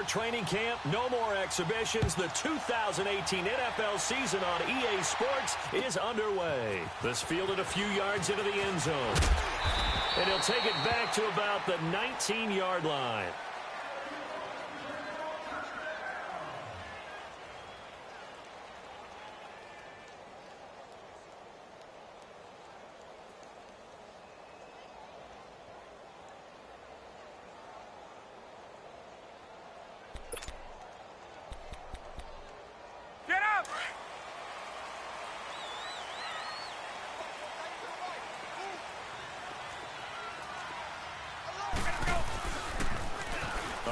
more training camp, no more exhibitions. The 2018 NFL season on EA Sports is underway. This fielded a few yards into the end zone. And he'll take it back to about the 19-yard line.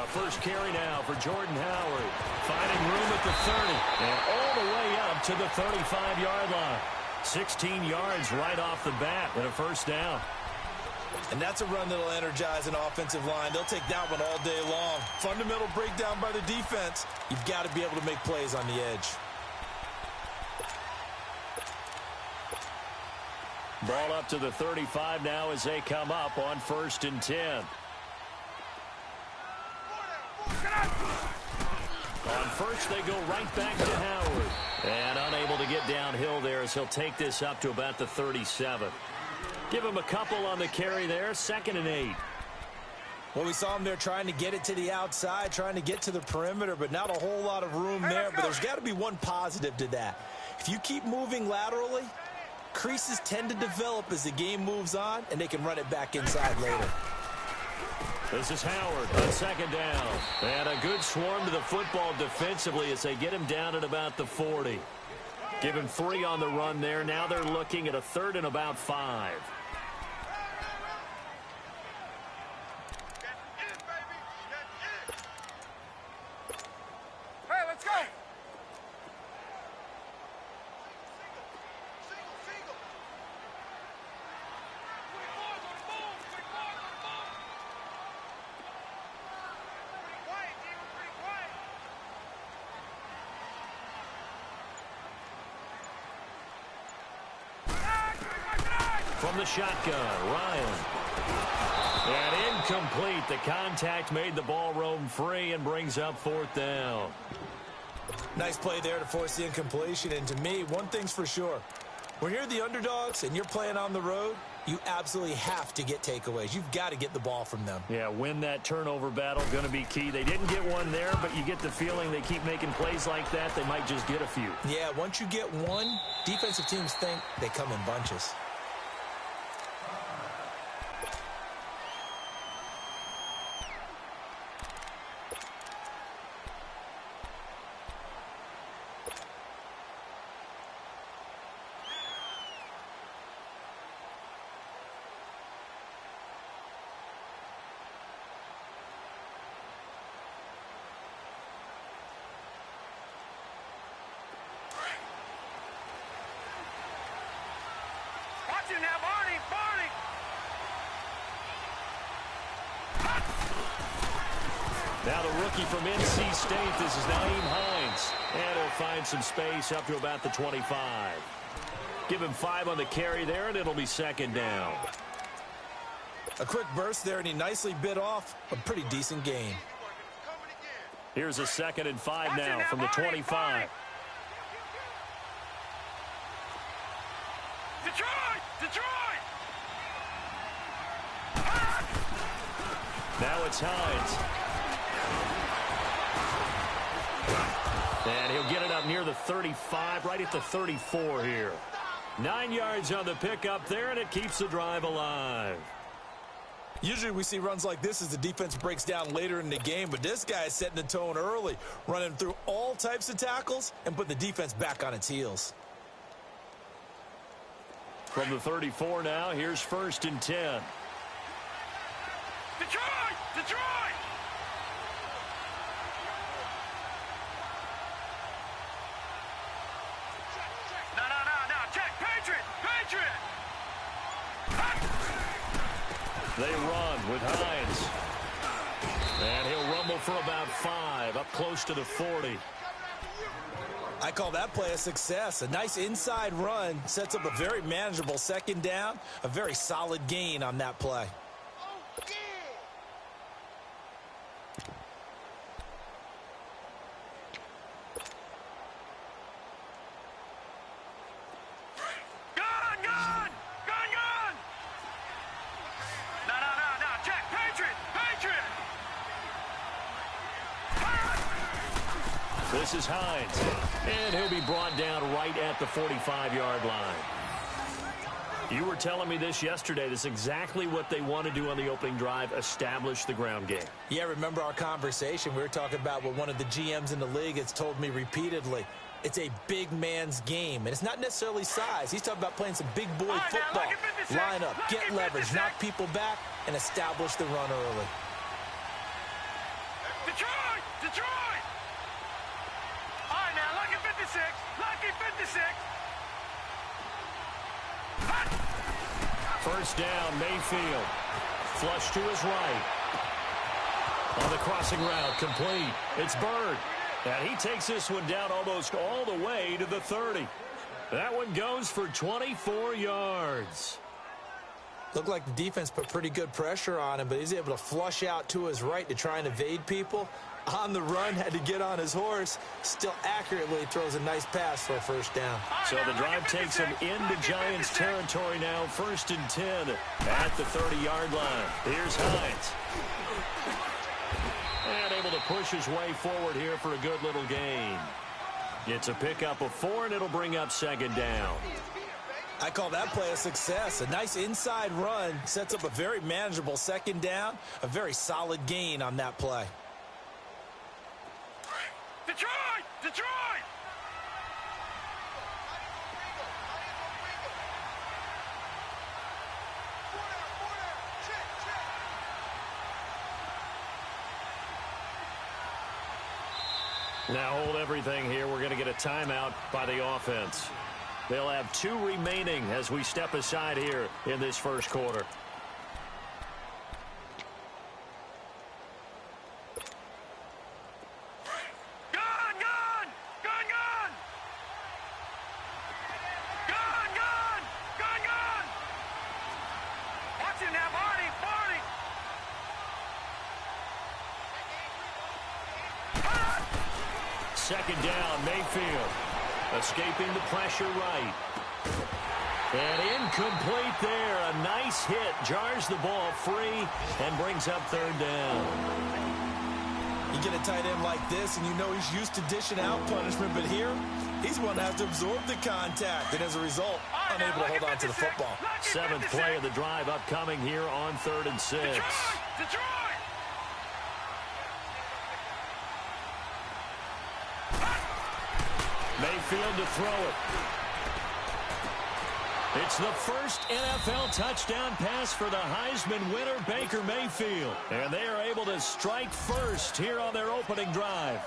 First carry now for Jordan Howard. Finding room at the 30. And all the way up to the 35-yard line. 16 yards right off the bat and a first down. And that's a run that'll energize an offensive line. They'll take that one all day long. Fundamental breakdown by the defense. You've got to be able to make plays on the edge. Ball up to the 35 now as they come up on 1st and 10. On first, they go right back to Howard. And unable to get downhill there as he'll take this up to about the 37. Give him a couple on the carry there. 2nd and 8. Well, we saw him there trying to get it to the outside, trying to get to the perimeter, but not a whole lot of room there. But there's got to be one positive to that. If you keep moving laterally, creases tend to develop as the game moves on, and they can run it back inside later. This is Howard on 2nd down. And a good swarm to the football defensively as they get him down at about the 40. Give him 3 on the run there. Now they're looking at a 3rd and about 5. Hey, let's go! From the shotgun, Ryan. And incomplete. The contact made the ball roam free and brings up 4th down. Nice play there to force the incompletion. And to me, one thing's for sure. When you're the underdogs and you're playing on the road, you absolutely have to get takeaways. You've got to get the ball from them. Yeah, win that turnover battle, going to be key. They didn't get one there, but you get the feeling they keep making plays like that, they might just get a few. Yeah, once you get one, defensive teams think they come in bunches. Now, Barney! Now the rookie from NC State, this is Naeem Hines. And he'll find some space up to about the 25. Give him 5 on the carry there, and it'll be 2nd down. A quick burst there, and he nicely bit off a pretty decent gain. Here's a 2nd and 5 now from the 25. Detroit! Now it's Hines. And he'll get it up near the 35, right at the 34 here. 9 yards on the pickup there, and it keeps the drive alive. Usually we see runs like this as the defense breaks down later in the game, but this guy is setting the tone early, running through all types of tackles and putting the defense back on its heels. From the 34 now, here's 1st and 10. Detroit! No, check, Patriot! They run with Hines. And he'll rumble for about 5, up close to the 40. I call that play a success. A nice inside run sets up a very manageable 2nd down. A very solid gain on that play. This is Hines. And he'll be brought down right at the 45-yard line. You were telling me this yesterday. This is exactly what they want to do on the opening drive, establish the ground game. Yeah, remember our conversation? We were talking about what one of the GMs in the league has told me repeatedly. It's a big man's game, and it's not necessarily size. He's talking about playing some big boy football. Line up, get leverage, knock people back, and establish the run early. Detroit! Detroit! All right, now, lucky 56. Lucky 56. First down, Mayfield. Flush to his right. On the crossing route, complete. It's Bird. And he takes this one down almost all the way to the 30. That one goes for 24 yards. Looked like the defense put pretty good pressure on him, but he's able to flush out to his right to try and evade people. On the run, had to get on his horse. Still accurately throws a nice pass for a first down. So the drive takes him into Giants territory now. 1st and 10 at the 30-yard line. Here's Hines. And able to push his way forward here for a good little gain. It's a pickup of 4, and it'll bring up 2nd down. I call that play a success. A nice inside run sets up a very manageable 2nd down. A very solid gain on that play. Detroit! Detroit! Now hold everything here. We're going to get a timeout by the offense. They'll have 2 remaining as we step aside here in this first quarter. Second down, Mayfield. Escaping the pressure right. And incomplete there. A nice hit. Jars the ball free and brings up 3rd down. You get a tight end like this, and you know he's used to dishing out punishment, but here, he's one that has to absorb the contact, and as a result, unable to hold on to the football. 7th play of the drive upcoming here on 3rd and 6. Detroit! Mayfield to throw it. It's the first NFL touchdown pass for the Heisman winner, Baker Mayfield. And they are able to strike first here on their opening drive.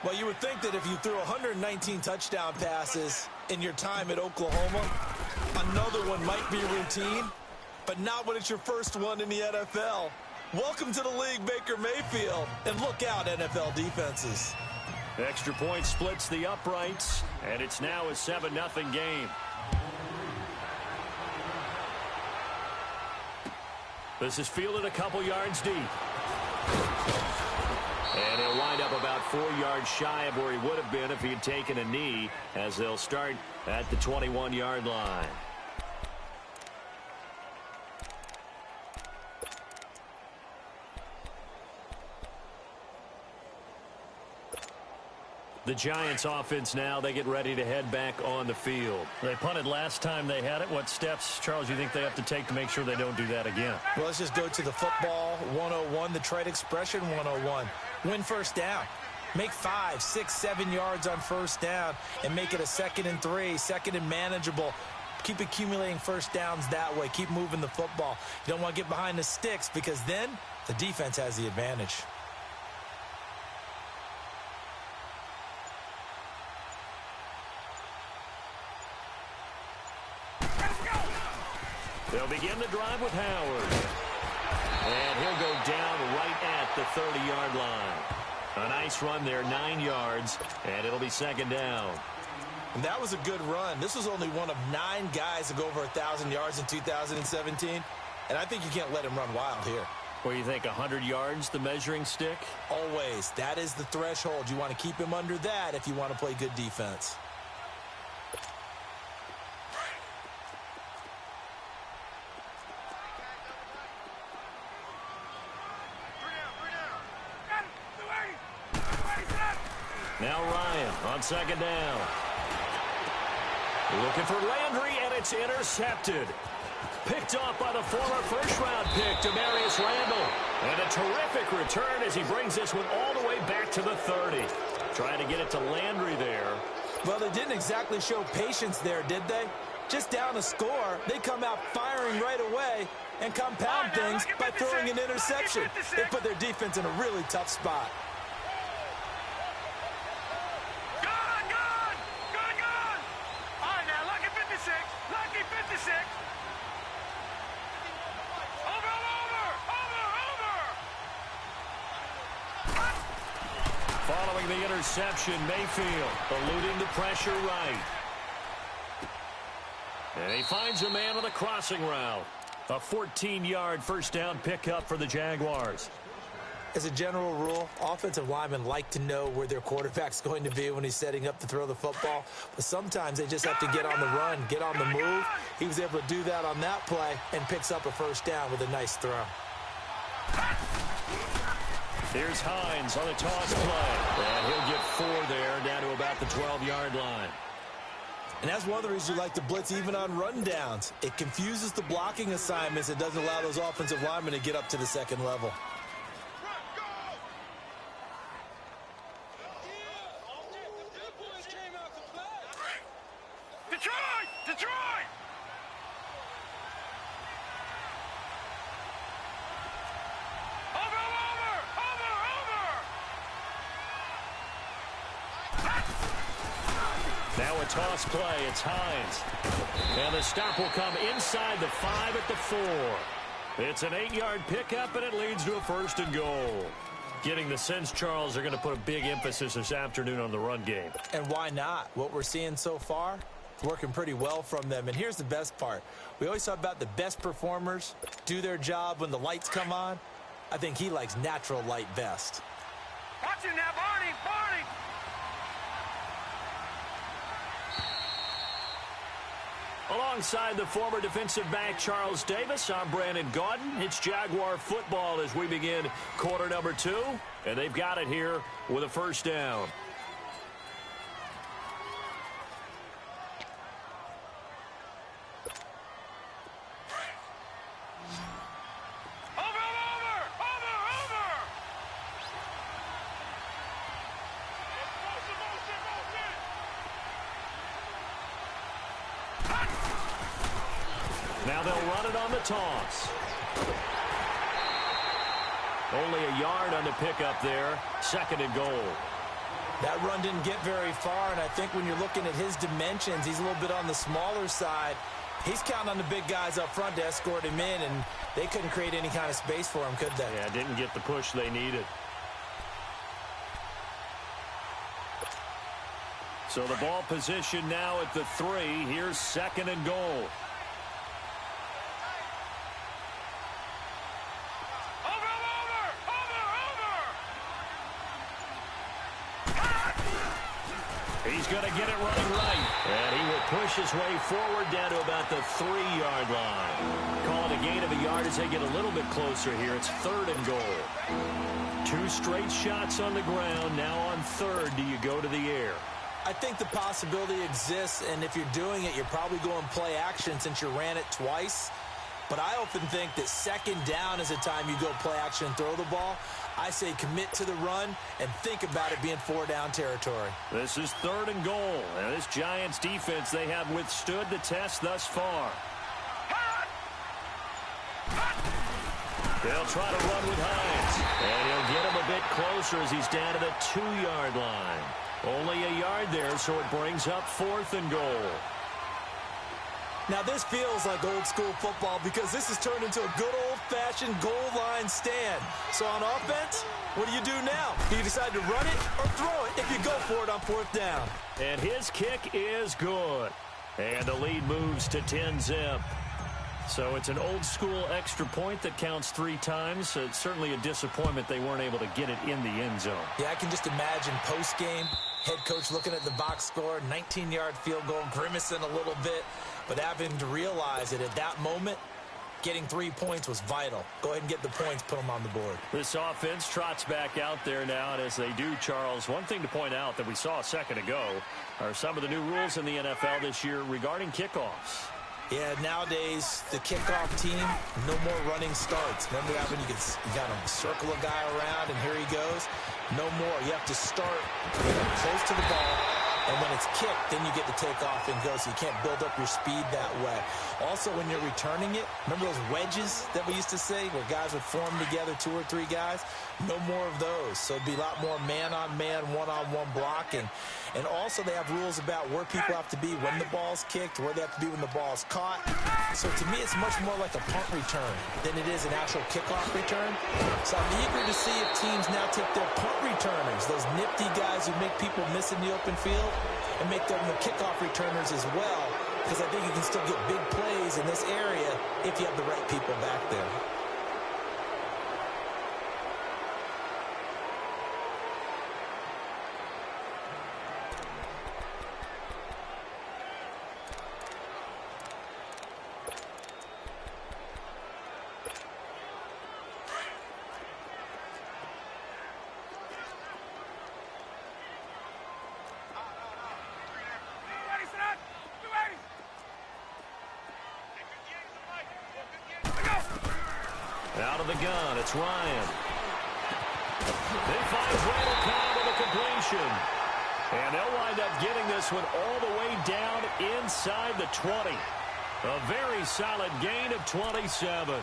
Well, you would think that if you threw 119 touchdown passes in your time at Oklahoma, another one might be routine, but not when it's your first one in the NFL. Welcome to the league, Baker Mayfield. And look out, NFL defenses. Extra point splits the uprights, and it's now a 7-0 game. This is fielded a couple yards deep. And he'll wind up about 4 yards shy of where he would have been if he had taken a knee, as they'll start at the 21-yard line. The Giants offense now, they get ready to head back on the field. They punted last time they had it. What steps, Charles, you think they have to take to make sure they don't do that again? Well, let's just go to the football 101, the trade expression 101. Win first down. Make 5, 6, 7 yards on first down and make it a 2nd and 3, 2nd and manageable. Keep accumulating first downs that way. Keep moving the football. You don't want to get behind the sticks because then the defense has the advantage. They'll begin the drive with Howard. And he'll go down right at the 30-yard line. A nice run there, 9 yards, and it'll be 2nd down. And that was a good run. This was only one of 9 guys to go over 1,000 yards in 2017. And I think you can't let him run wild here. What do you think, 100 yards, the measuring stick? Always. That is the threshold. You want to keep him under that if you want to play good defense. Now Ryan on second down. Looking for Landry, and it's intercepted. Picked off by the former first-round pick, Demarius Randall. And a terrific return as he brings this one all the way back to the 30. Trying to get it to Landry there. Well, they didn't exactly show patience there, did they? Just down a score, they come out firing right away and compound things by throwing an interception. They put their defense in a really tough spot. Following the interception, Mayfield eluding the pressure right. And he finds a man on the crossing route. A 14-yard first down pickup for the Jaguars. As a general rule, offensive linemen like to know where their quarterback's going to be when he's setting up to throw the football. But sometimes they just have to get on the run, get on the move. He was able to do that on that play and picks up a first down with a nice throw. Here's Hines on the toss play. And he'll get 4 there, down to about the 12-yard line. And that's one of the reasons you like to blitz even on rundowns. It confuses the blocking assignments. It doesn't allow those offensive linemen to get up to the second level. Detroit! Now a toss play. It's Hines. And the stop will come inside the 5 at the 4. It's an 8-yard pickup, and it leads to a first and goal. Getting the sense, Charles, they're going to put a big emphasis this afternoon on the run game. And why not? What we're seeing so far, it's working pretty well from them. And here's the best part. We always talk about the best performers do their job when the lights come on. I think he likes natural light best. Watch it now, Barney! Alongside the former defensive back Charles Davis, I'm Brandon Gaudin. It's Jaguar football as we begin quarter number 2. And they've got it here with a first down. Now they'll run it on the toss. Only a yard on the pickup there. Second and goal. That run didn't get very far, and I think when you're looking at his dimensions, he's a little bit on the smaller side. He's counting on the big guys up front to escort him in, and they couldn't create any kind of space for him, could they? Yeah, didn't get the push they needed. So the ball position now at the 3. Here's second and goal. He's going to get it running right. And he will push his way forward down to about the 3-yard line. Call it a gain of a yard as they get a little bit closer here. It's third and goal. 2 straight shots on the ground. Now on third, do you go to the air? I think the possibility exists, and if you're doing it, you're probably going play action since you ran it twice. But I often think that second down is a time you go play action and throw the ball. I say commit to the run and think about it being 4-down territory. This is third and goal. Now this Giants defense, they have withstood the test thus far. They'll try to run with Hines. And he'll get him a bit closer as he's down to the 2-yard line. Only a yard there, so it brings up fourth and goal. Now, this feels like old-school football because this has turned into a good old-fashioned goal line stand. So on offense, what do you do now? Do you decide to run it or throw it if you go for it on 4th down? And his kick is good. And the lead moves to 10-zip. So it's an old-school extra point that counts 3 times. So it's certainly a disappointment they weren't able to get it in the end zone. Yeah, I can just imagine post-game, head coach looking at the box score, 19-yard field goal, grimacing a little bit. But having to realize that at that moment, getting 3 points was vital. Go ahead and get the points, put them on the board. This offense trots back out there now, and as they do, Charles, one thing to point out that we saw a second ago are some of the new rules in the NFL this year regarding kickoffs. Yeah, nowadays, the kickoff team, no more running starts. Remember that when you got to circle a guy around, and here he goes? No more. You have to start close to the ball, and when it's kicked, then you get to take off and go, so you can't build up your speed that way. Also, when you're returning it, remember those wedges that we used to say where guys would form together, 2 or 3 guys? No more of those. So it'd be a lot more man-on-man, one-on-one blocking. And also they have rules about where people have to be when the ball's kicked, where they have to be when the ball's caught. So to me, it's much more like a punt return than it is an actual kickoff return. So I'm eager to see if teams now take their punt returners, those nifty guys who make people miss in the open field, and make them the kickoff returners as well, because I think you can still get big plays in this area if you have the right people back there. Out of the gun, it's Ryan. They find Randall Cobb with a completion. And they'll wind up getting this one all the way down inside the 20. A very solid gain of 27.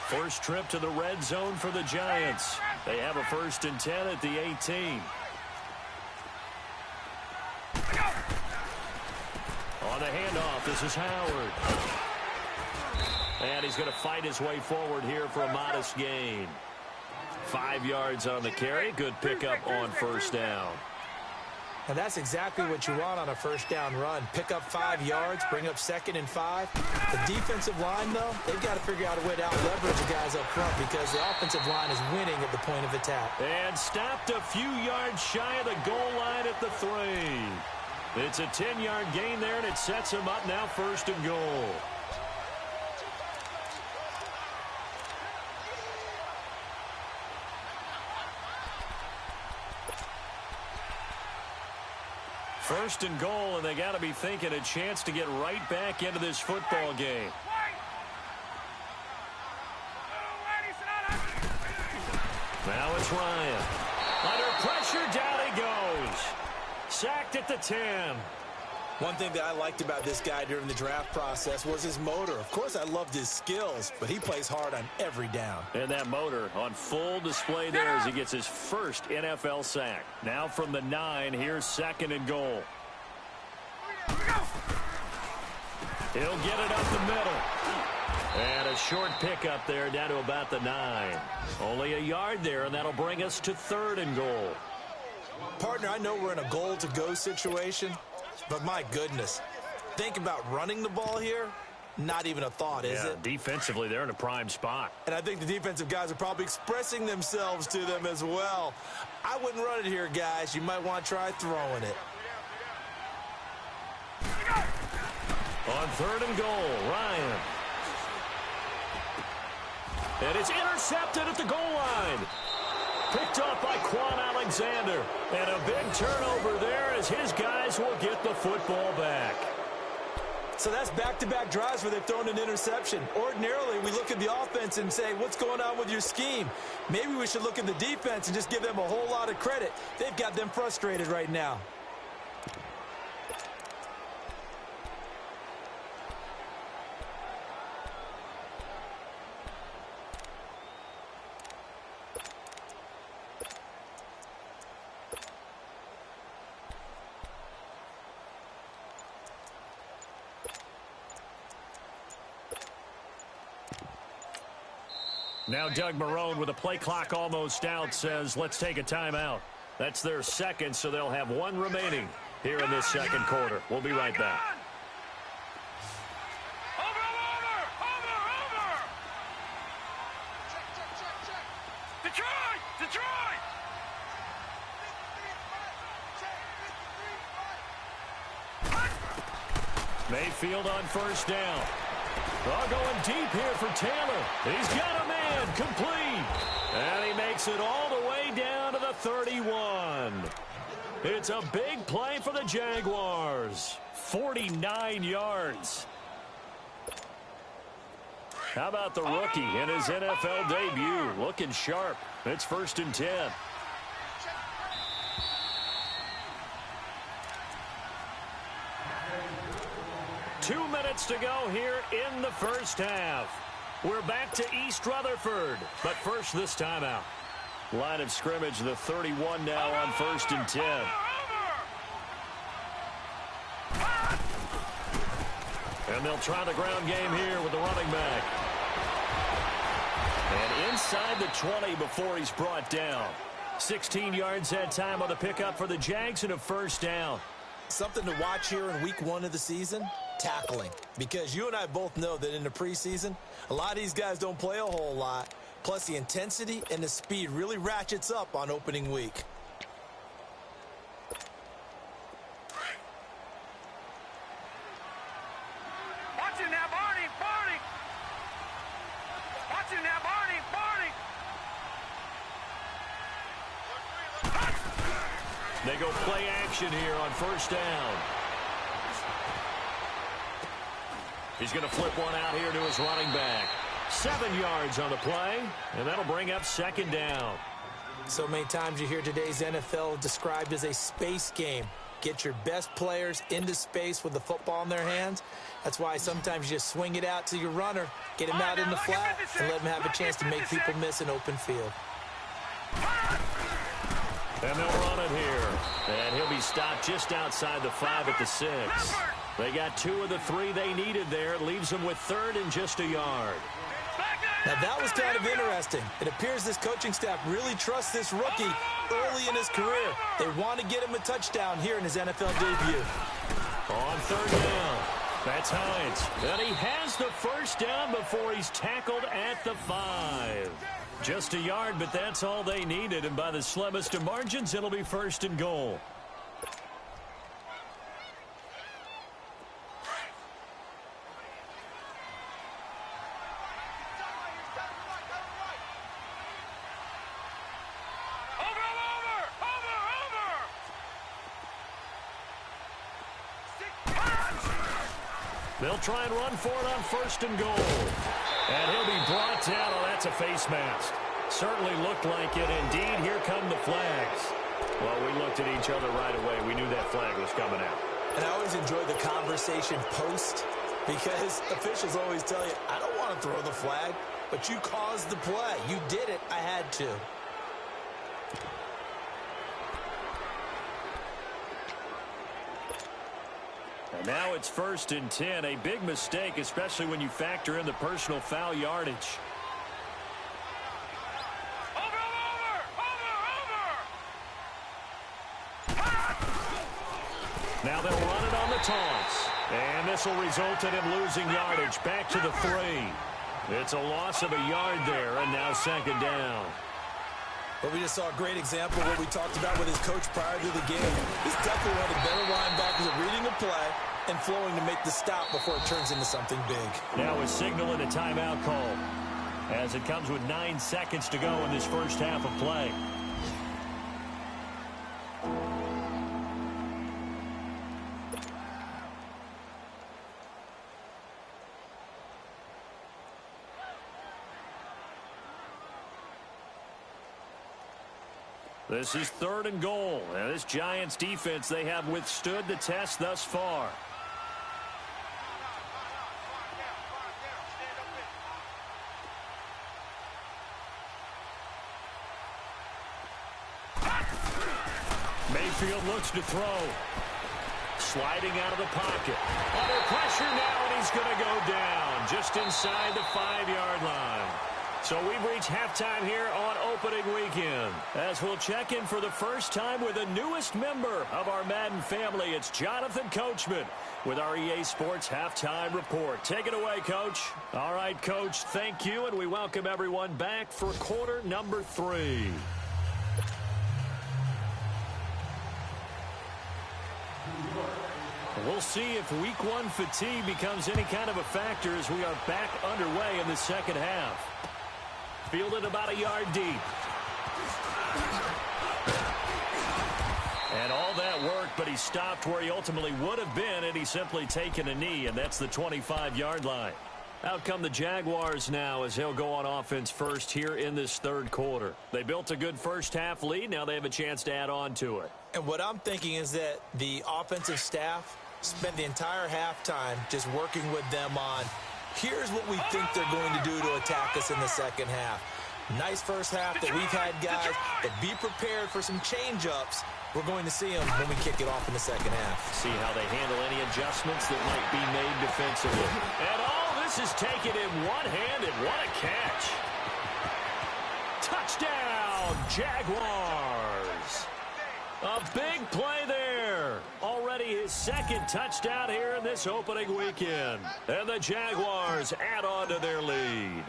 First trip to the red zone for the Giants. They have a 1st and 10 at the 18. On the handoff, this is Howard. And he's going to fight his way forward here for a modest gain. 5 yards on the carry. Good pickup on 1st down. And that's exactly what you want on a 1st down run. Pick up 5 yards, bring up 2nd and 5. The defensive line, though, they've got to figure out a way to out-leverage the guys up front because the offensive line is winning at the point of attack. And stopped a few yards shy of the goal line at the 3. It's a 10-yard gain there, and it sets him up now 1st and goal. First and goal, and they got to be thinking a chance to get right back into this football game. Now it's Ryan. Under pressure, down he goes. Sacked at the 10. One thing that I liked about this guy during the draft process was his motor. Of course, I loved his skills, but he plays hard on every down. And that motor on full display there as he gets his first NFL sack. Now from the 9, here's 2nd and goal. He'll get it up the middle. And a short pickup there down to about the 9. Only a yard there, and that'll bring us to 3rd and goal. Partner, I know we're in a goal-to-go situation, but my goodness, think about running the ball here. Not even a thought, is it? Defensively, they're in a prime spot. And I think the defensive guys are probably expressing themselves to them as well. I wouldn't run it here, guys. You might want to try throwing it. On 3rd and goal, Ryan. And it's intercepted at the goal line. Picked up by Quan Alexander. And a big turnover there as his guys will get the football back. So that's back-to-back drives where they've thrown an interception. Ordinarily, we look at the offense and say, what's going on with your scheme? Maybe we should look at the defense and just give them a whole lot of credit. They've got them frustrated right now. Now Doug Marrone, with a play clock almost out, says let's take a timeout. That's their 2nd, so they'll have 1 remaining here in this 2nd quarter. We'll be right back. Detroit! Mayfield on first down. Going deep here for Taylor. He's got a man, complete. And he makes it all the way down to the 31. It's a big play for the Jaguars. 49 yards. How about the rookie in his NFL debut? Looking sharp. It's 1st and 10. Two minutes to go here in the first half. We're back to East Rutherford, but first this timeout. Line of scrimmage, the 31 now on 1st and 10. And they'll try the ground game here with the running back. And inside the 20 before he's brought down. 16 yards that time on the pickup for the Jags and a first down. Something to watch here in week 1 of the season, tackling. Because you and I both know that in the preseason, a lot of these guys don't play a whole lot. Plus, the intensity and the speed really ratchets up on opening week. Watch it now, Barney, Barney. Watch it now, Barney, Barney. They go play action here on first down. He's going to flip one out here to his running back. 7 yards on the play, and that'll bring up 2nd down. So many times you hear today's NFL described as a space game. Get your best players into space with the football in their hands. That's why sometimes you just swing it out to your runner, get him out in the flat, and let him have a chance to make people miss an open field. And they'll run it here. And he'll be stopped just outside the 5 at the 6. They got 2 of the 3 they needed there. It leaves them with 3rd and just a yard. Now, that was kind of interesting. It appears this coaching staff really trusts this rookie early in his career. They want to get him a touchdown here in his NFL debut. On 3rd down, that's Hines. And he has the first down before he's tackled at the 5. Just a yard, but that's all they needed. And by the slimmest of margins, it'll be 1st and goal. They'll try and run for it on 1st and goal. And he'll be brought down. Oh, that's a face mask. Certainly looked like it. Indeed, here come the flags. Well, we looked at each other right away. We knew that flag was coming out. And I always enjoy the conversation post because officials always tell you, I don't want to throw the flag, but you caused the play. You did it. I had to. And now it's 1st and 10. A big mistake, especially when you factor in the personal foul yardage. Now they'll run it on the taunts. And this will result in him losing yardage back to the 3. It's a loss of a yard there, and now 2nd down. But we just saw a great example of what we talked about with his coach prior to the game. He's definitely one of the better linebackers at reading a play and flowing to make the stop before it turns into something big. Now is signaling a timeout call as it comes with 9 seconds to go in this first half of play. This is 3rd and goal. And this Giants defense, they have withstood the test thus far. Mayfield looks to throw. Sliding out of the pocket. Under pressure now, and he's going to go down just inside the 5-yard line. So we've reached halftime here on opening weekend. As we'll check in for the first time with the newest member of our Madden family, it's Jonathan Coachman with our EA Sports Halftime Report. Take it away, Coach. All right, Coach, thank you, and we welcome everyone back for quarter number 3. We'll see if week one fatigue becomes any kind of a factor as we are back underway in the second half. Fielded about a yard deep. And all that work, but he stopped where he ultimately would have been had he simply taken a knee, and that's the 25-yard line. Out come the Jaguars now as they'll go on offense first here in this third quarter. They built a good first-half lead. Now they have a chance to add on to it. And what I'm thinking is that the offensive staff spent the entire halftime just working with them on, here's what we think they're going to do to attack us in the second half. Nice first half that we've had, guys, but be prepared for some change-ups. We're going to see them when we kick it off in the second half. See how they handle any adjustments that might be made defensively. And all this is taken in one-handed. What a catch. Touchdown, Jaguars. A big play there. Already his second touchdown here in this opening weekend. And the Jaguars add on to their lead.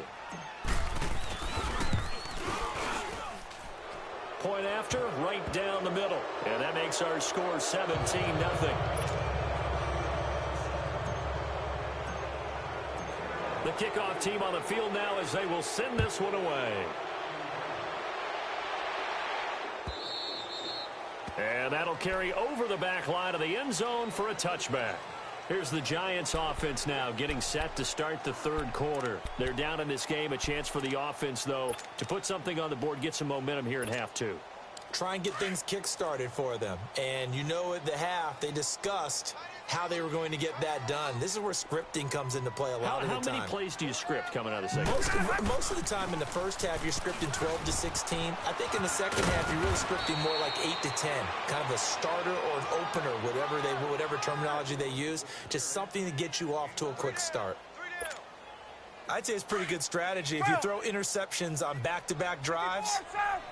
Point after, right down the middle. And that makes our score 17-0. The kickoff team on the field now as they will send this one away. And that'll carry over the back line of the end zone for a touchback. Here's the Giants offense now getting set to start the third quarter. They're down in this game. A chance for the offense, though, to put something on the board, get some momentum here in half two. Try and get things kick-started for them. And you know at the half, they discussed how they were going to get that done. This is where scripting comes into play a lot of the time. How many plays do you script coming out of the second? Most of the time in the first half, you're scripting 12 to 16. I think in the second half, you're really scripting more like 8 to 10. Kind of a starter or an opener, whatever terminology they use. Just something to get you off to a quick start. I'd say it's pretty good strategy. If you throw interceptions on back-to-back drives,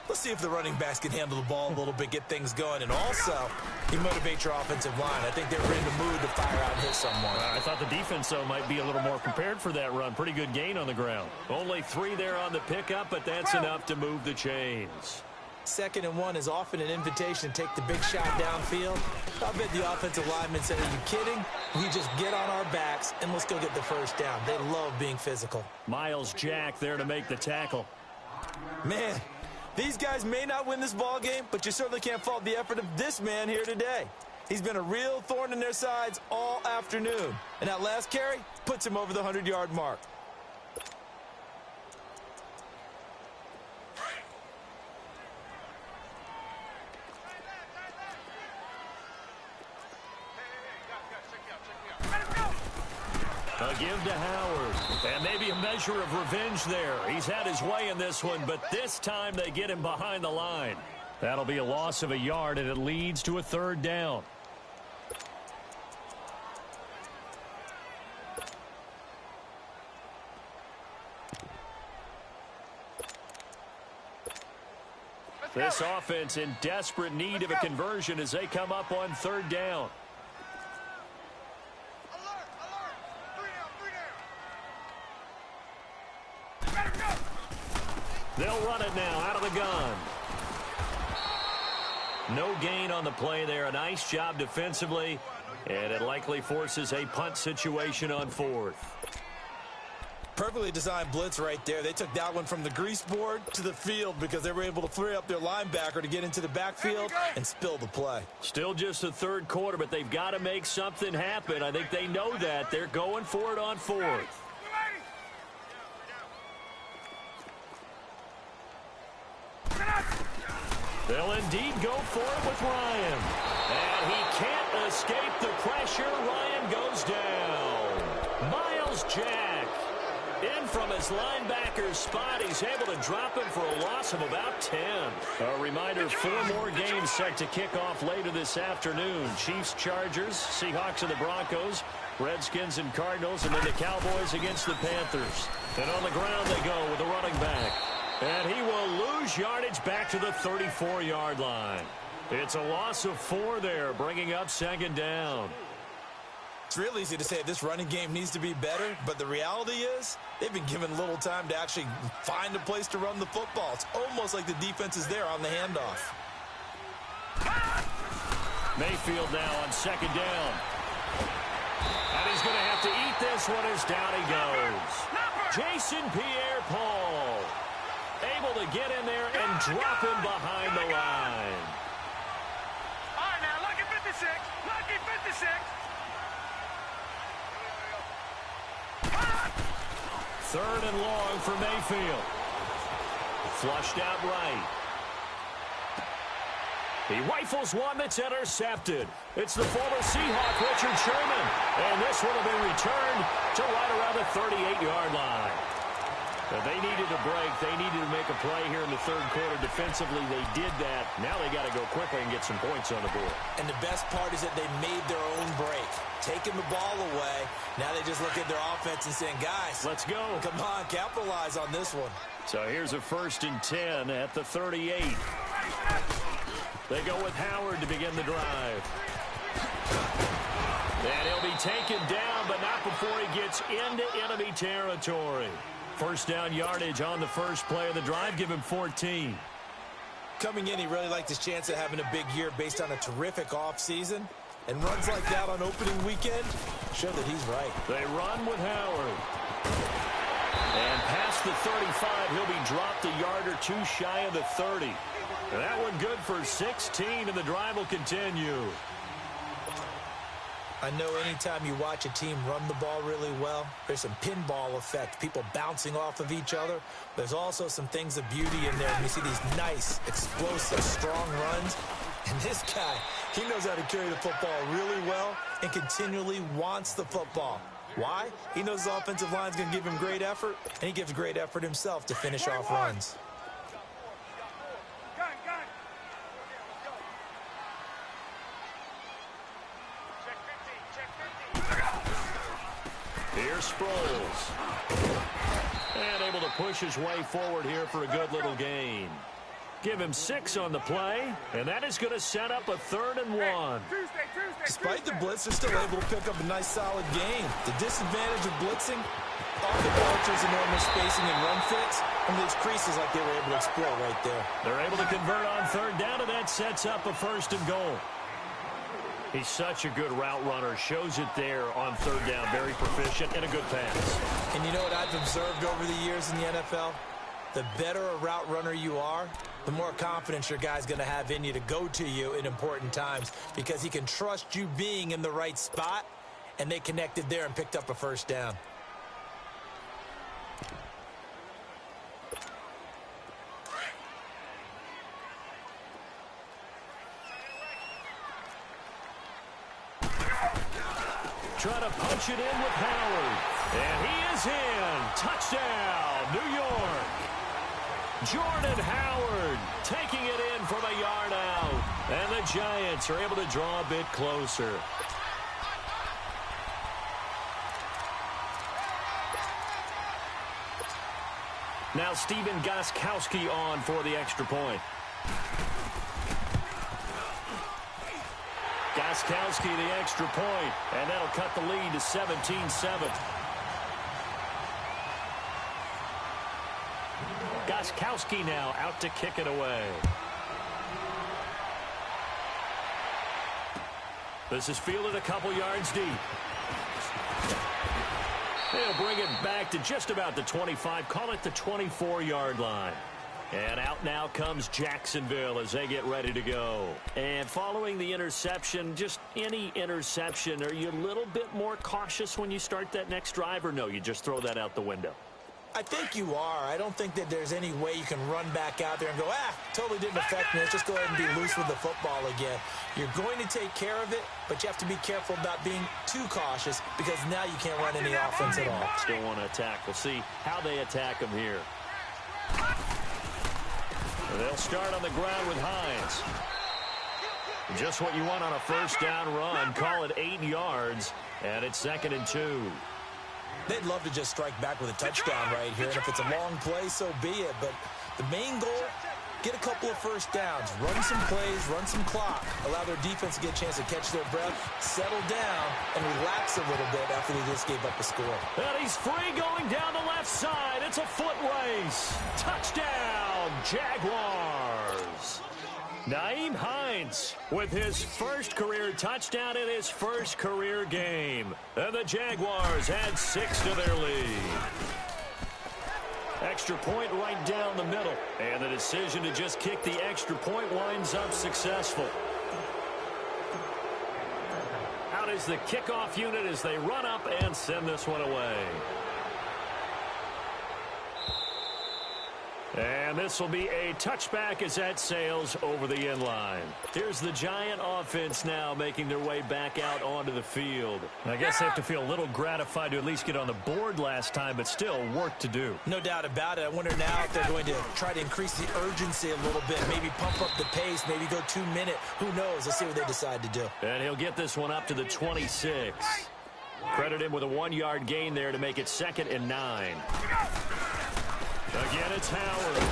let's see if the running backs can handle the ball a little bit, get things going. And also, you motivate your offensive line. I think they were in the mood to fire out and hit someone. I thought the defense, though, might be a little more prepared for that run. Pretty good gain on the ground. Only 3 there on the pickup, but that's enough to move the chains. 2nd and 1 is often an invitation to take the big shot downfield. I bet the offensive lineman said, are you kidding? We just get on our backs and let's go get the first down. They love being physical. Miles Jack there to make the tackle. Man, these guys may not win this ball game, but you certainly can't fault the effort of this man here today. He's been a real thorn in their sides all afternoon. And that last carry puts him over the 100-yard mark. A give to Howard. And maybe a measure of revenge there. He's had his way in this one, but this time they get him behind the line. That'll be a loss of a yard, and it leads to a 3rd down. This offense in desperate need of a conversion as they come up on 3rd down. They'll run it now out of the gun. No gain on the play there. A nice job defensively, and it likely forces a punt situation on 4th. Perfectly designed blitz right there. They took that one from the grease board to the field because they were able to free up their linebacker to get into the backfield and spill the play. Still just the 3rd quarter, but they've got to make something happen. I think they know that. They're going for it on 4th. They'll indeed go for it with Ryan. And he can't escape the pressure. Ryan goes down. Miles Jack in from his linebacker's spot. He's able to drop him for a loss of about 10. A reminder, 4 more games set to kick off later this afternoon. Chiefs, Chargers, Seahawks and the Broncos, Redskins and Cardinals, and then the Cowboys against the Panthers. And on the ground they go with the running back. And he will lose yardage back to the 34-yard line. It's a loss of 4 there, bringing up 2nd down. It's real easy to say this running game needs to be better, but the reality is they've been given little time to actually find a place to run the football. It's almost like the defense is there on the handoff. Mayfield now on 2nd down. And he's going to have to eat this one as down he goes. Jason Pierre-Paul able to get in there and drop him behind the line. All right, now, lucky 56. Lucky 56. Third and long for Mayfield. Flushed out right. He rifles one that's intercepted. It's the former Seahawk, Richard Sherman. And this one will be returned to right around the 38-yard line. But they needed a break. They needed to make a play here in the third quarter. Defensively, they did that. Now they got to go quickly and get some points on the board. And the best part is that they made their own break. Taking the ball away. Now they just look at their offense and saying, guys, let's go. Come on, capitalize on this one. So here's a 1st and 10 at the 38. They go with Howard to begin the drive. And he'll be taken down, but not before he gets into enemy territory. First down yardage on the first play of the drive. Give him 14. Coming in, he really liked his chance of having a big year based on a terrific offseason. And runs like that on opening weekend show that he's right. They run with Howard. And past the 35, he'll be dropped a yard or two shy of the 30. And that one good for 16, and the drive will continue. I know anytime you watch a team run the ball really well, there's some pinball effect, people bouncing off of each other. There's also some things of beauty in there. And you see these nice, explosive, strong runs. And this guy, he knows how to carry the football really well and continually wants the football. Why? He knows the offensive line's going to give him great effort, and he gives great effort himself to finish off runs. Here's Sproles. And able to push his way forward here for a good little gain. Give him 6 on the play, and that is going to set up a 3rd and 1. Despite the blitz, they're still able to pick up a nice, solid gain. The disadvantage of blitzing, all the vultures, enormous spacing and run fits, and these creases like they were able to exploit right there. They're able to convert on 3rd down, and that sets up a 1st and goal. He's such a good route runner. Shows it there on 3rd down. Very proficient and a good pass. And you know what I've observed over the years in the NFL? The better a route runner you are, the more confidence your guy's going to have in you to go to you in important times because he can trust you being in the right spot, and they connected there and picked up a 1st down. Trying to punch it in with Howard. And he is in. Touchdown, New York. Jordan Howard taking it in from a yard out. And the Giants are able to draw a bit closer. Now Stephen Gostkowski on for the extra point. Gostkowski the extra point, and that'll cut the lead to 17-7. Gostkowski now out to kick it away. This is fielded a couple yards deep. They'll bring it back to just about the 25, call it the 24-yard line. And out now comes Jacksonville as they get ready to go. And following the interception, just any interception, are you a little bit more cautious when you start that next drive, or no, you just throw that out the window? I think you are. I don't think that there's any way you can run back out there and go, totally didn't affect me. Let's just go ahead and be loose with the football again. You're going to take care of it, but you have to be careful about being too cautious because now you can't run any offense at all. Still want to attack. We'll see how they attack them here. They'll start on the ground with Hines. Just what you want on a 1st down run. Call it 8 yards, and it's 2nd and 2. They'd love to just strike back with a touchdown right here, and if it's a long play, so be it. But the main goal, get a couple of 1st downs, run some plays, run some clock, allow their defense to get a chance to catch their breath, settle down, and relax a little bit after they just gave up a score. And he's free going down the left side. It's a foot race. Touchdown, Jaguars. Nyheim Hines with his first career touchdown in his first career game. And the Jaguars add 6 to their lead. Extra point right down the middle. And the decision to just kick the extra point winds up successful. Out is the kickoff unit as they run up and send this one away. And this will be a touchback as that sails over the end line. Here's the Giant offense now making their way back out onto the field. I guess they have to feel a little gratified to at least get on the board last time, but still work to do. No doubt about it. I wonder now if they're going to try to increase the urgency a little bit, maybe pump up the pace, maybe go 2-minute. Who knows? Let's see what they decide to do. And he'll get this one up to the 26. Credit him with a 1-yard gain there to make it 2nd and 9. Again, it's Howard.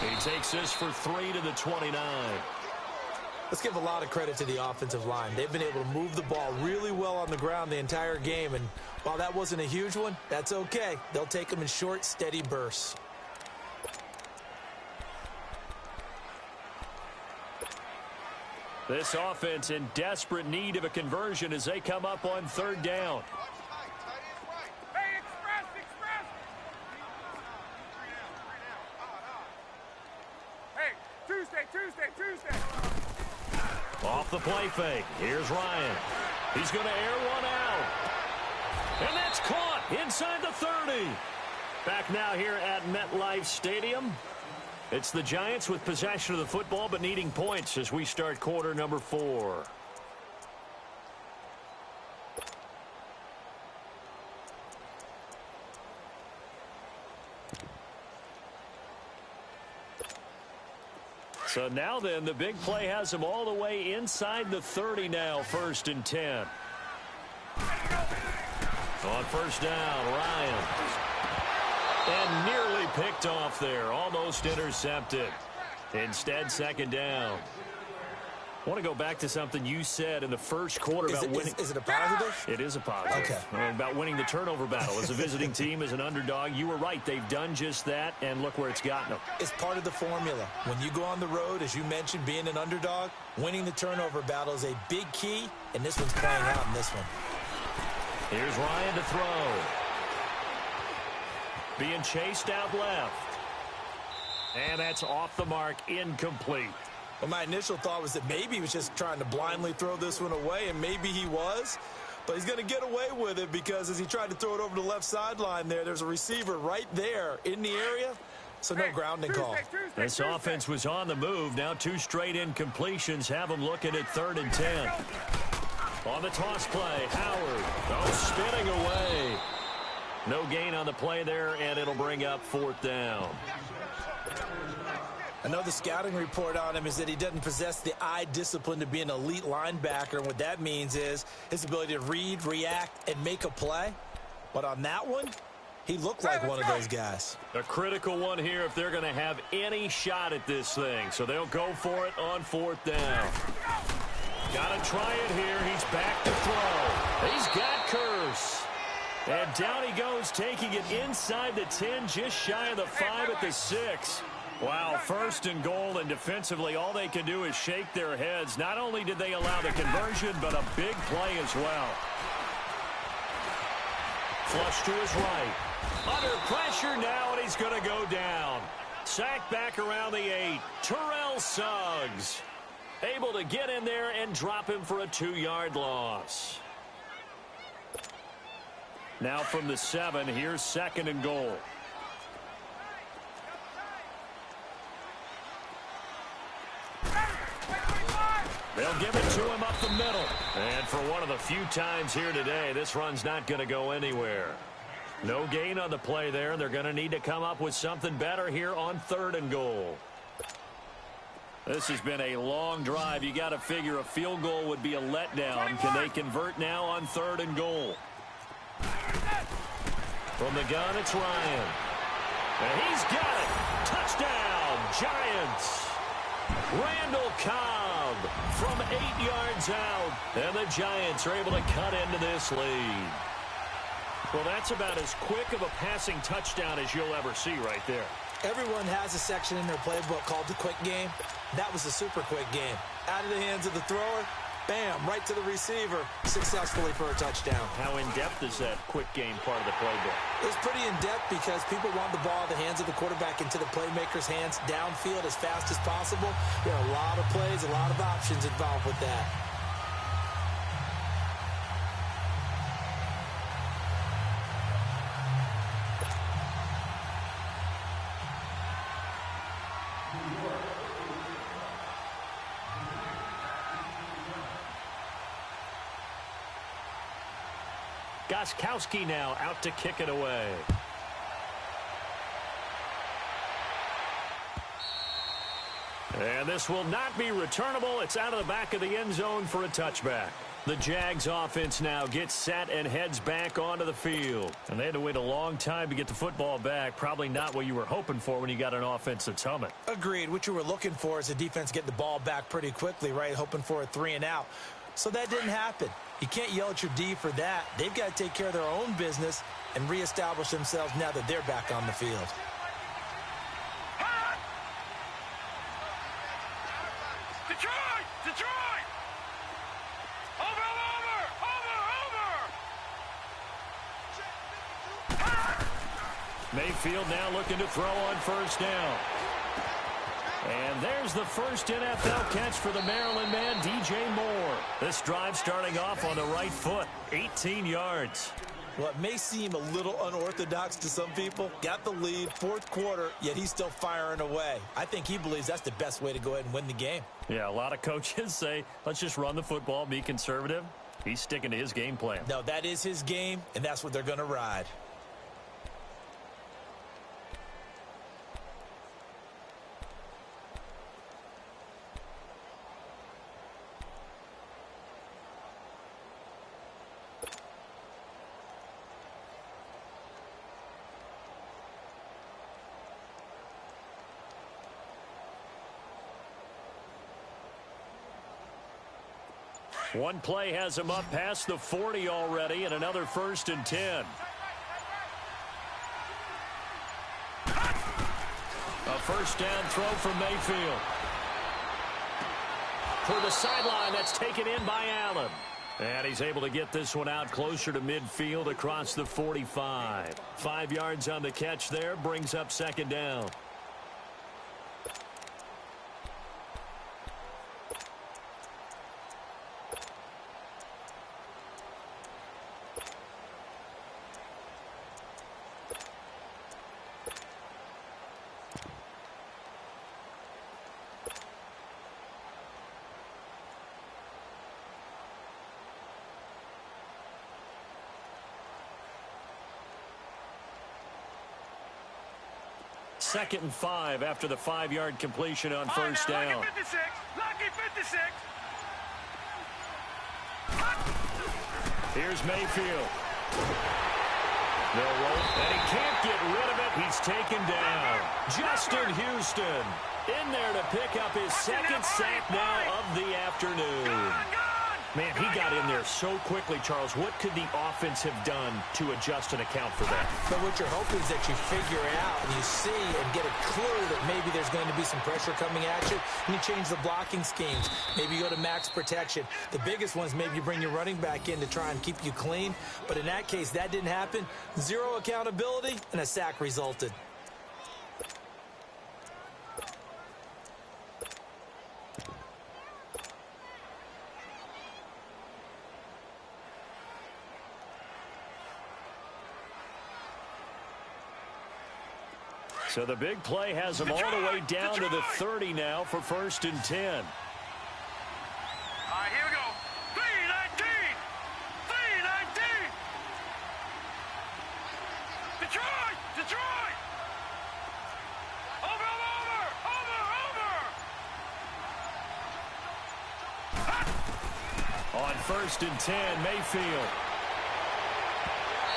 He takes this for 3 to the 29. Let's give a lot of credit to the offensive line. They've been able to move the ball really well on the ground the entire game. And while that wasn't a huge one, that's okay. They'll take them in short, steady bursts. This offense in desperate need of a conversion as they come up on 3rd down. Tuesday. Off the play fake. Here's Ryan. He's going to air one out. And that's caught inside the 30. Back now here at MetLife Stadium. It's the Giants with possession of the football but needing points as we start quarter number 4. So now then, the big play has them all the way inside the 30 now, 1st and 10. On 1st down, Ryan. And nearly picked off there, almost intercepted. Instead, 2nd down. I want to go back to something you said in the first quarter about winning. Is it a positive? It is a positive. Okay. About winning the turnover battle. As a visiting team, as an underdog, you were right. They've done just that, and look where it's gotten them. It's part of the formula. When you go on the road, as you mentioned, being an underdog, winning the turnover battle is a big key, and this one's playing out in this one. Here's Ryan to throw. Being chased out left. And that's off the mark, incomplete. Well, my initial thought was that maybe he was just trying to blindly throw this one away, and maybe he was. But he's going to get away with it because as he tried to throw it over the left sideline there's a receiver right there in the area, so no grounding call. This offense was on the move. Now 2 straight incompletions have them looking at 3rd and 10. On the toss play, Howard. Spinning away. No gain on the play there, and it'll bring up 4th down. I know the scouting report on him is that he doesn't possess the eye discipline to be an elite linebacker. And what that means is his ability to read, react, and make a play. But on that one, he looked like one of those guys. A critical one here if they're going to have any shot at this thing. So they'll go for it on 4th down. Got to try it here. He's back to throw. He's got Curse. And down he goes, taking it inside the 10, just shy of the 5 at the 6. Wow, 1st and goal, and defensively all they can do is shake their heads. Not only did they allow the conversion, but a big play as well. Flush to his right. Under pressure now, and he's going to go down. Sacked back around the 8. Terrell Suggs able to get in there and drop him for a 2-yard loss. Now from the 7, here's 2nd and goal. They'll give it to him up the middle. And for one of the few times here today, this run's not going to go anywhere. No gain on the play there. They're going to need to come up with something better here on 3rd and goal. This has been a long drive. You got to figure a field goal would be a letdown. Can they convert now on 3rd and goal? From the gun, it's Ryan. And he's got it. Touchdown, Giants. Randall Cobb from 8 yards out. And the Giants are able to cut into this lead. Well, that's about as quick of a passing touchdown as you'll ever see right there. Everyone has a section in their playbook called the quick game. That was the super quick game. Out of the hands of the thrower, bam, right to the receiver, successfully for a touchdown. How in-depth is that quick game part of the playbook? It's pretty in-depth because people want the ball in the hands of the quarterback into the playmaker's hands downfield as fast as possible. There are a lot of plays, a lot of options involved with that. Gostkowski now out to kick it away. And this will not be returnable. It's out of the back of the end zone for a touchback. The Jags offense now gets set and heads back onto the field. And they had to wait a long time to get the football back. Probably not what you were hoping for when you got an offense that's humming. Agreed. What you were looking for is the defense getting the ball back pretty quickly, right? Hoping for a 3 and out. So that didn't happen. You can't yell at your D for that. They've got to take care of their own business and reestablish themselves now that they're back on the field. Detroit! Detroit! Over! Mayfield now looking to throw on first down. And there's the first NFL catch for the Maryland man, DJ Moore. This drive starting off on the right foot, 18 yards. Well, it may seem a little unorthodox to some people. Got the lead, fourth quarter, yet he's still firing away. I think he believes that's the best way to go ahead and win the game. Yeah, a lot of coaches say, let's just run the football, be conservative. He's sticking to his game plan. No, that is his game, and that's what they're going to ride. One play has him up past the 40 already, and another 1st and 10. A first down throw from Mayfield. For the sideline, that's taken in by Allen. And he's able to get this one out closer to midfield across the 45. 5 yards on the catch there, brings up 2nd down. Second and 5 after the 5-yard completion on first down. Lucky 56. Lucky 56. Here's Mayfield. They'll roll, and he can't get rid of it. He's taken down. Justin Houston in there to pick up his 2nd sack now of the afternoon. Man, he got in there so quickly, Charles. What could the offense have done to adjust and account for that? But what you're hoping is that you figure out and you see and get a clue that maybe there's going to be some pressure coming at you, and you change the blocking schemes. Maybe you go to max protection. The biggest one is maybe you bring your running back in to try and keep you clean. But in that case, that didn't happen. 0 accountability, and a sack resulted. So the big play has him all the way down to the 30 now for 1st and 10. All right, here we go. 3-19. 3-19. Detroit. Detroit. Over. On 1st and 10, Mayfield.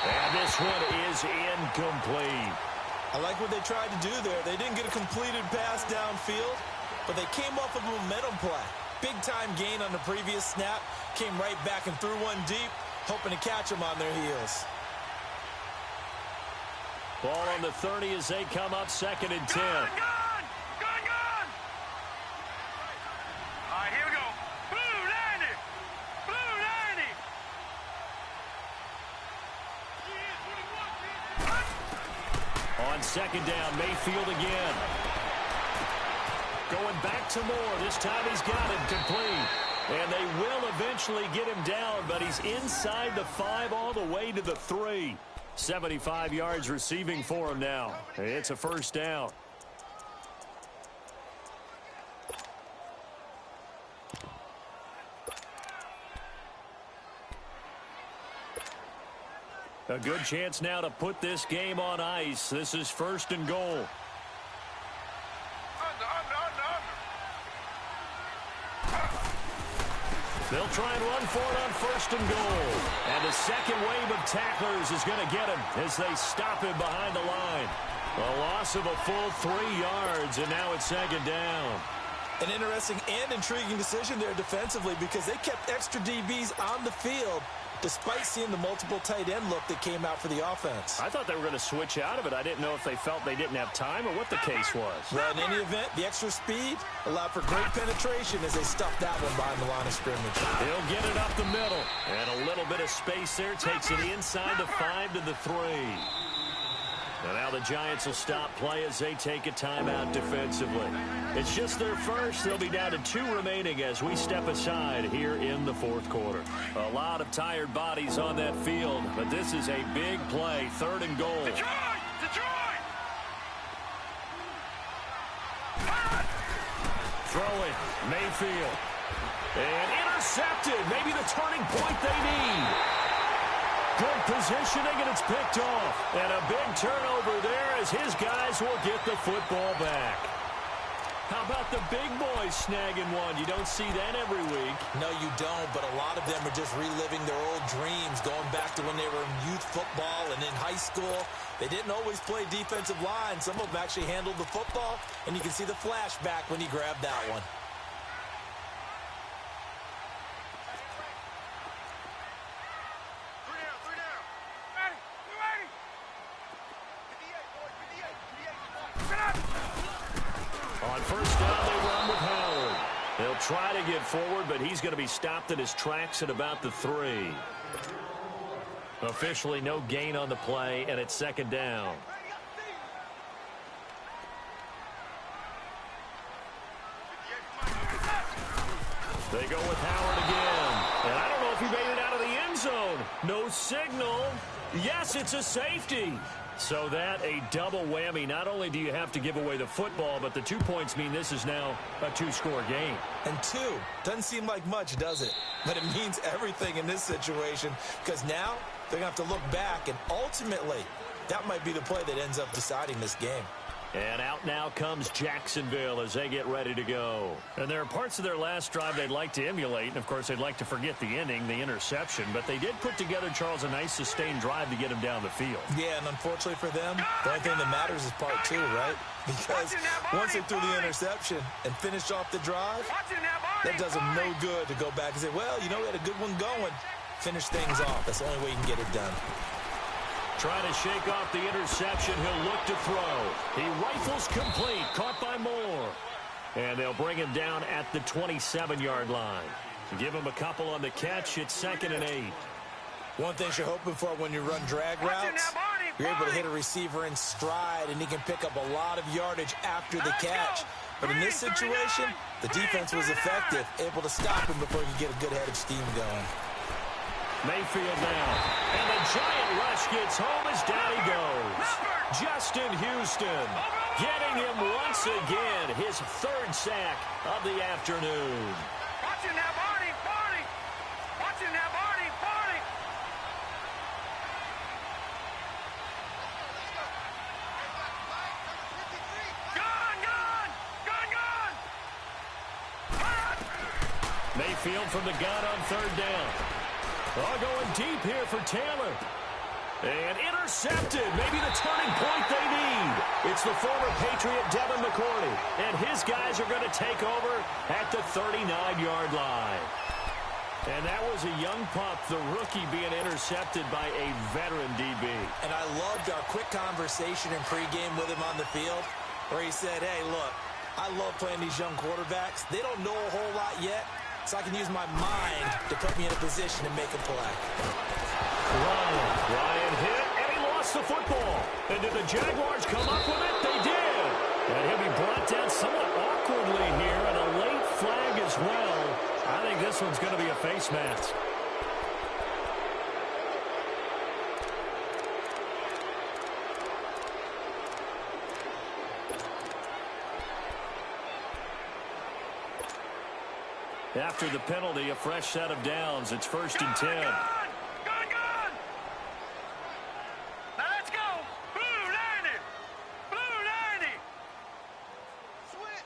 And this one is incomplete. I like what they tried to do there. They didn't get a completed pass downfield, but they came off of a momentum play. Big-time gain on the previous snap. Came right back and threw one deep, hoping to catch them on their heels. Ball on the 30 as they come up 2nd and 10. Gone! All right, here we go. Blue 90! Blue 90! On 2nd down, Mayfield again. Going back to Moore. This time he's got him complete. And they will eventually get him down, but he's inside the 5 all the way to the 3. 75 yards receiving for him now. It's a 1st down. A good chance now to put this game on ice. This is 1st and goal. They'll try and run for it on 1st and goal. And the second wave of tacklers is going to get him as they stop him behind the line. A loss of a full 3 yards, and now it's 2nd down. An interesting and intriguing decision there defensively because they kept extra DBs on the field despite seeing the multiple tight end look that came out for the offense. I thought they were going to switch out of it. I didn't know if they felt they didn't have time or what the case was. Well, in any event, the extra speed allowed for great penetration as they stuffed that one behind the line of scrimmage. He'll get it up the middle. And a little bit of space there. Takes it inside the 5 to the 3. And now the Giants will stop play as they take a timeout defensively. It's just their first. They'll be down to 2 remaining as we step aside here in the 4th quarter. A lot of tired bodies on that field, but this is a big play. 3rd and goal. Detroit! Throw it. Mayfield. And intercepted. Maybe the turning point they need. Good positioning, and it's picked off. And a big turnover there as his guys will get the football back. How about the big boys snagging one? You don't see that every week. No, you don't, but a lot of them are just reliving their old dreams, going back to when they were in youth football and in high school. They didn't always play defensive line. Some of them actually handled the football, and you can see the flashback when he grabbed that one. On 1st down, they run with Howard. They'll try to get forward, but he's going to be stopped in his tracks at about the 3. Officially no gain on the play, and it's 2nd down. They go with Howard again. And I don't know if he made it out of the end zone. No signal. Yes, it's a safety. So that a double whammy. Not only do you have to give away the football, but the 2 points mean this is now a 2-score game. And 2 doesn't seem like much, does it? But it means everything in this situation because now they're going to have to look back, and ultimately that might be the play that ends up deciding this game. And out now comes Jacksonville as they get ready to go. And there are parts of their last drive they'd like to emulate. And, of course, they'd like to forget the inning, the interception. But they did put together, Charles, a nice sustained drive to get him down the field. Yeah, and unfortunately for them, the only thing that matters is part 2, right? Because once they threw the interception and finished off the drive, that does them no good to go back and say, well, you know, we had a good one going. Finish things off. That's the only way you can get it done. Trying to shake off the interception. He'll look to throw. He rifles complete. Caught by Moore. And they'll bring him down at the 27-yard line. Give him a couple on the catch. It's 2nd and 8. One thing you're hoping for when you run drag routes, you're able to hit a receiver in stride, and he can pick up a lot of yardage after the catch. But in this situation, the defense was effective, able to stop him before he could get a good head of steam going. Mayfield now. And the giant rush gets home as down he goes. Justin Houston getting him once again his 3rd sack of the afternoon. Watching that Barney, Barney. Watching that Barney, Barney. Gone! Mayfield from the gun on 3rd down. All going deep here for Taylor. And intercepted. Maybe the turning point they need. It's the former Patriot Devin McCourty. And his guys are going to take over at the 39-yard line. And that was a young pup, the rookie, being intercepted by a veteran DB. And I loved our quick conversation in pregame with him on the field where he said, hey, look, I love playing these young quarterbacks. They don't know a whole lot yet, so I can use my mind to put me in a position to make a play. Ryan hit, and he lost the football. And did the Jaguars come up with it? They did. And he'll be brought down somewhat awkwardly here, and a late flag as well. I think this one's going to be a face mask. After the penalty, a fresh set of downs. It's 1st and 10. Gone! Now let's go! Blue 90! Blue 90! Switch!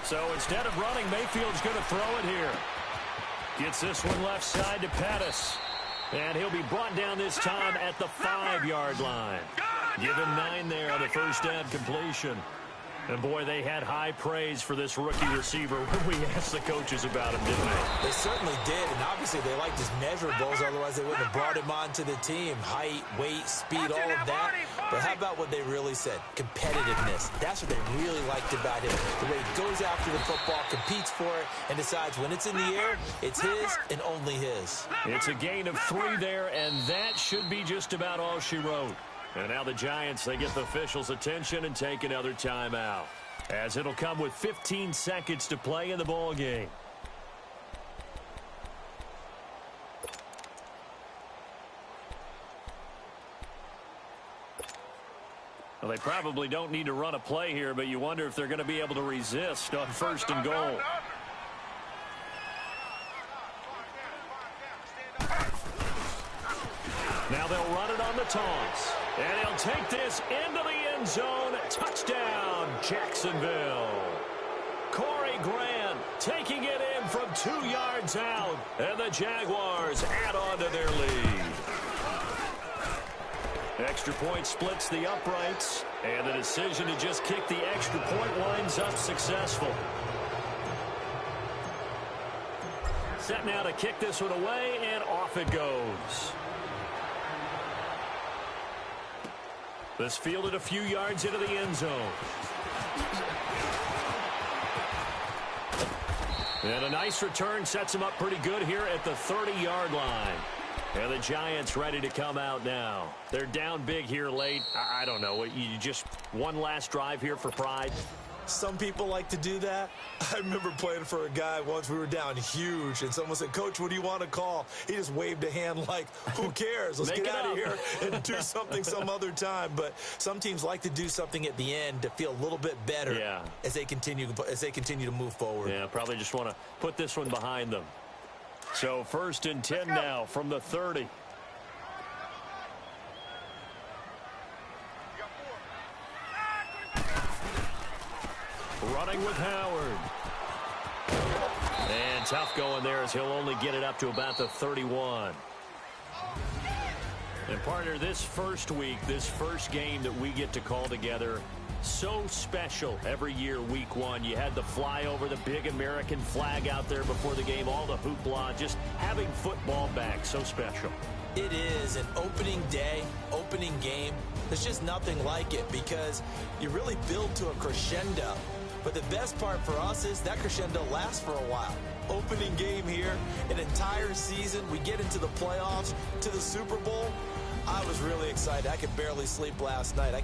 So instead of running, Mayfield's going to throw it here. Gets this one left side to Pettis. And he'll be brought down this time at the 5-yard line. Give him 9 there on the first down completion. And, boy, they had high praise for this rookie receiver when we asked the coaches about him, didn't they? They certainly did, and obviously they liked his measurables, otherwise they wouldn't have brought him onto the team. Height, weight, speed, all of that. But how about what they really said? Competitiveness. That's what they really liked about him. The way he goes after the football, competes for it, and decides when it's in the air, it's his and only his. It's a gain of 3 there, and that should be just about all she wrote. And now the Giants, they get the officials' attention and take another timeout, as it'll come with 15 seconds to play in the ball game. Well, they probably don't need to run a play here, but you wonder if they're going to be able to resist on 1st and goal. Now they'll run it on the toss. And he'll take this into the end zone. Touchdown, Jacksonville. Corey Grant taking it in from 2 yards out. And the Jaguars add on to their lead. Extra point splits the uprights. And the decision to just kick the extra point winds up successful. Set now to kick this one away, and off it goes. This fielded a few yards into the end zone. And a nice return sets him up pretty good here at the 30-yard line. And the Giants ready to come out now. They're down big here late. I don't know. You just one last drive here for pride? Some people like to do that. I remember playing for a guy once. We were down huge, and someone said, Coach, what do you want to call? He just waved a hand like, who cares? Let's get out of here and do something some other time. But some teams like to do something at the end to feel a little bit better as they continue to move forward. Yeah, probably just want to put this one behind them. So 1st and 10 now from the 30. Running with Howard. And tough going there as he'll only get it up to about the 31. And partner, this first week, this first game that we get to call together, so special every year, week 1. You had the flyover, the big American flag out there before the game, all the hoopla, just having football back, so special. It is an opening day, opening game. There's just nothing like it because you really build to a crescendo. But the best part for us is that crescendo lasts for a while. Opening game here, an entire season. We get into the playoffs, to the Super Bowl. I was really excited. I could barely sleep last night.